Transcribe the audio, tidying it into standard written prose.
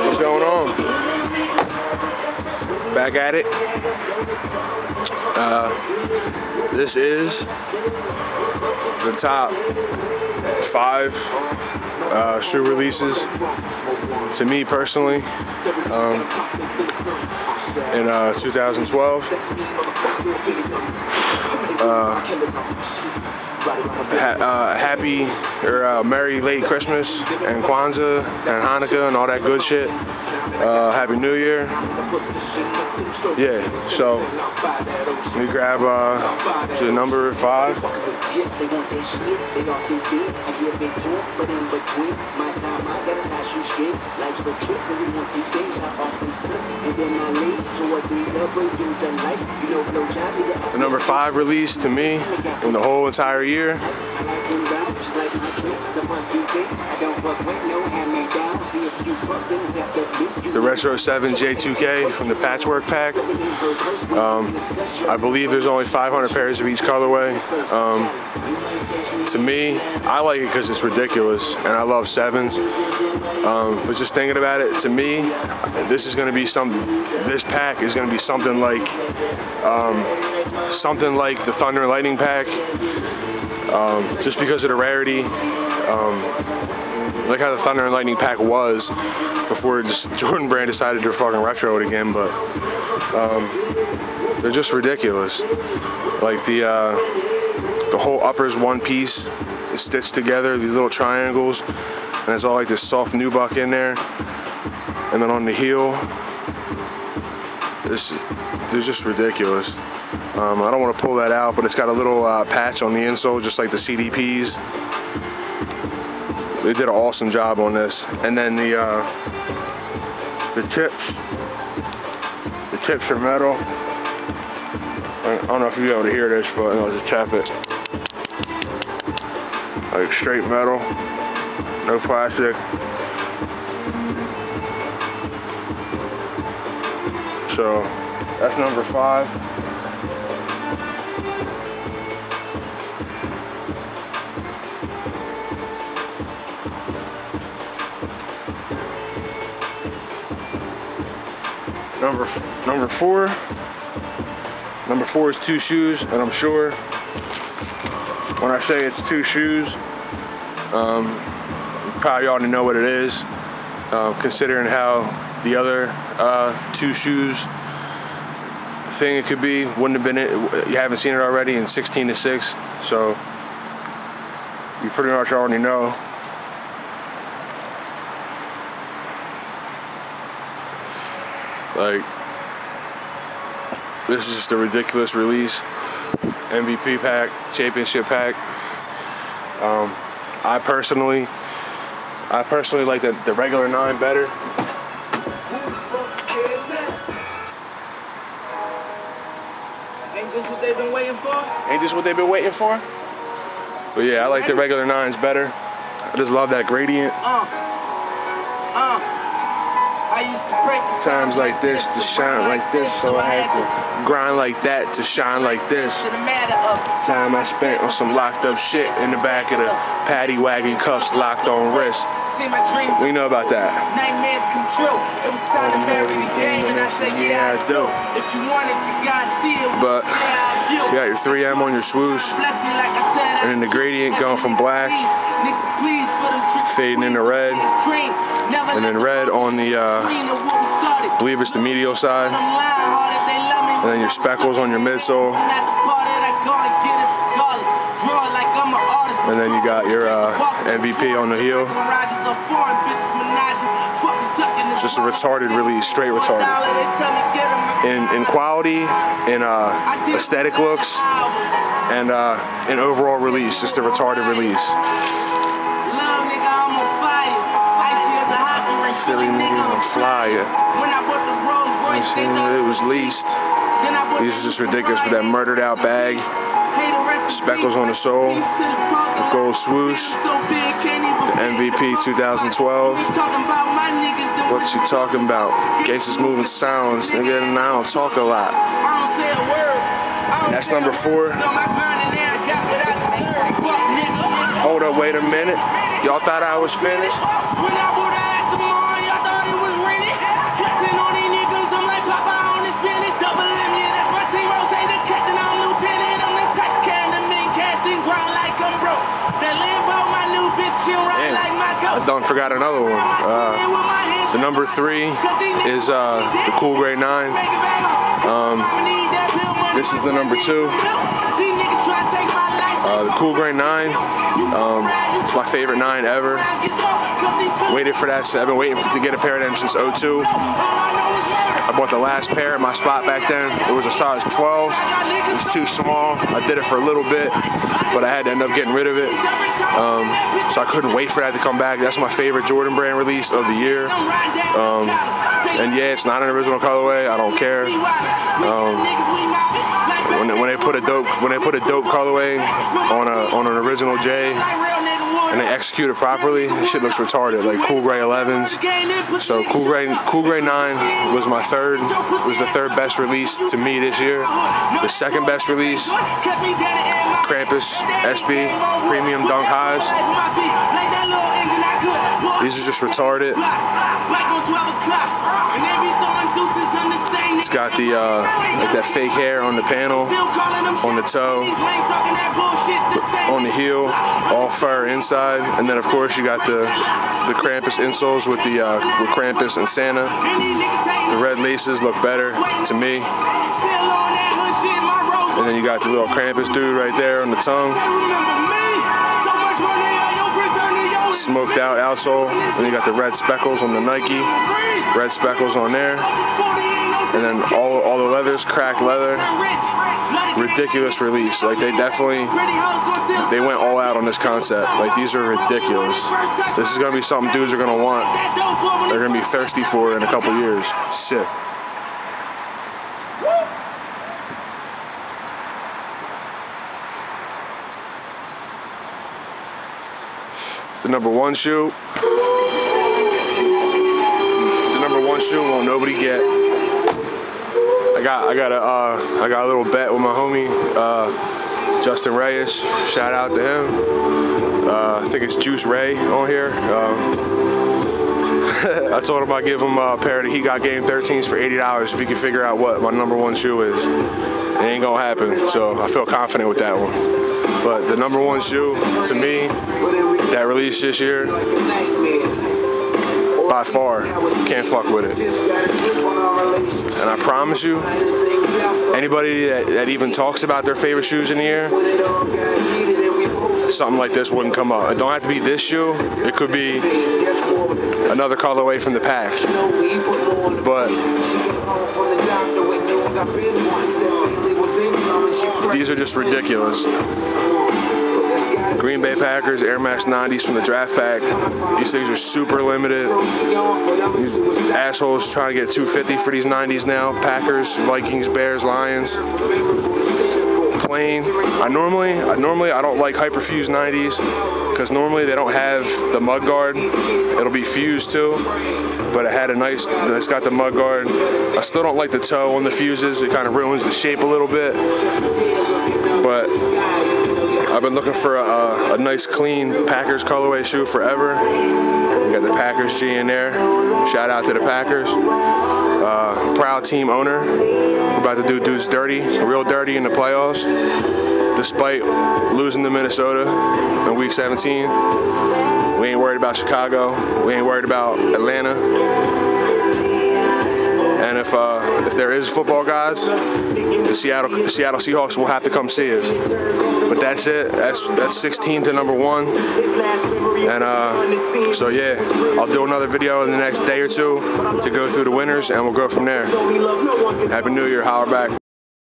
What's going on? Back at it. This is the top 5 shoe releases to me personally in 2012. Happy or Merry late Christmas and Kwanzaa and Hanukkah and all that good shit. Happy New Year. Yeah, so we grab to number 5. The number 5 release to me in the whole entire year. The Retro 7 J2K from the Patchwork Pack. I believe there's only 500 pairs of each colorway. To me, I like it because it's ridiculous, and I love 7s. But just thinking about it, to me, this is going to be this pack is going to be something like the Thunder and Lightning pack, just because of the rarity. Like how the Thunder and Lightning pack was before Jordan Brand decided to fucking retro it again, but they're just ridiculous. Like the whole upper's one piece, it's stitched together, these little triangles, and there's all like this soft nubuck in there, and then on the heel, they're just ridiculous. I don't want to pull that out, but it's got a little patch on the insole, just like the CDPs. They did an awesome job on this. And then the tips are metal. I don't know if you'll be able to hear this, but I'll just tap it. Like straight metal, no plastic. So that's number 5. Number 4. Number 4 is 2 shoes, and I'm sure when I say it's 2 shoes, you probably already know what it is, considering how the other 2 shoes thing it could be wouldn't have been it. You haven't seen it already in 16:6, so you pretty much already know. Like, this is just a ridiculous release. MVP pack, championship pack. I personally like the regular 9 better. Ain't this what they've been waiting for? Ain't this what they've been waiting for? But yeah, I like the regular 9s better. I just love that gradient. I used to pray times like this to shine like this, so I had to grind like that to shine like this. Time I spent on some locked up shit in the back of the paddy wagon, cuffs locked on wrist. We know about that. Nightmares come true. It was time to marry the game, and I said, yeah, I do. If you want it, you gotta see it. But you got your 3M on your swoosh, and then the gradient going from black, fading into red, and then red on the, I believe it's the medial side, and then your speckles on your midsole, and then you got your MVP on the heel. It's just a retarded release, straight retarded. In quality, in aesthetic looks, and in overall release, just a retarded release. Philly niggas on flyer. It was leased. These are just ridiculous with that murdered out bag, speckles on the sole, the gold swoosh, the MVP 2012. What you talking about? Gangsters moving sounds, nigga, and I don't talk a lot. That's number 4. Hold up, wait a minute. Y'all thought I was finished? When I would ask the mom, y'all thought it was rented. Flexing on these niggas, I'm like Papa on the spinach. Double M, yeah, that's my team. Rose, the captain, I'm lieutenant. I'm the type carrying the main casting ground like I'm broke. That Lambo, my new bitch, she'll ride like my ghost. I done forgot another one. The number 3 is the Cool Grade 9. This is the number 2. The Cool Grade 9. It's my favorite 9 ever. Waited for that. I've been waiting to get a pair of them since '02. I bought the last pair at my spot back then. It was a size 12. It was too small. I did it for a little bit, but I had to end up getting rid of it. So I couldn't wait for that to come back. That's my favorite Jordan Brand release of the year. And yeah, it's not an original colorway. I don't care. When they put a dope colorway on an original J and they execute it properly, this shit looks retarded. Like Cool Grade 11s. So Cool Grade 9 was my the third best release to me this year. The second best release, Krampus SB Premium Dunk Highs. These are just retarded. It's got the like that fake hair on the panel, on the toe, on the heel, all fur inside, and then of course you got the Krampus insoles with Krampus and Santa. The red laces look better to me. And then you got the little Krampus dude right there on the tongue. Smoked out outsole. And you got the red speckles on the Nike. Red speckles on there. And then all the leathers, cracked leather. Ridiculous release. Like they went all out on this concept. Like these are ridiculous. This is gonna be something dudes are gonna want. They're gonna be thirsty for it in a couple years. Sick. The number 1 shoe. The number 1 shoe won't nobody get. I got a little bet with my homie Justin Reyes. Shout out to him. I think it's Juice Ray on here. I told him I'd give him a pair of the He Got Game 13s for $80 if he could figure out what my number 1 shoe is. It ain't gonna happen, so I feel confident with that one. But the number 1 shoe to me that released this year, by far, can't fuck with it. And I promise you, anybody that even talks about their favorite shoes in the year, something like this wouldn't come up. It don't have to be this shoe. It could be another colorway from the pack. But these are just ridiculous. Green Bay Packers Air Max 90s from the draft pack. These things are super limited. These assholes trying to get $250 for these 90s now. Packers, Vikings, Bears, Lions. Plain. I normally don't like hyperfused 90s because normally they don't have the mud guard. It'll be fused too, but it had it's got the mud guard. I still don't like the toe on the fuses. It kind of ruins the shape a little bit, but I've been looking for a nice clean Packers colorway shoe forever. You got the Packers G in there. Shout out to the Packers. Proud team owner. We're about to do dudes dirty, real dirty in the playoffs. Despite losing to Minnesota in week 17. We ain't worried about Chicago. We ain't worried about Atlanta. And if there is football, guys, the Seattle Seahawks will have to come see us. But that's it. That's 16 to number 1. And so yeah, I'll do another video in the next day or two to go through the winners, and we'll go from there. Happy New Year. Holler back.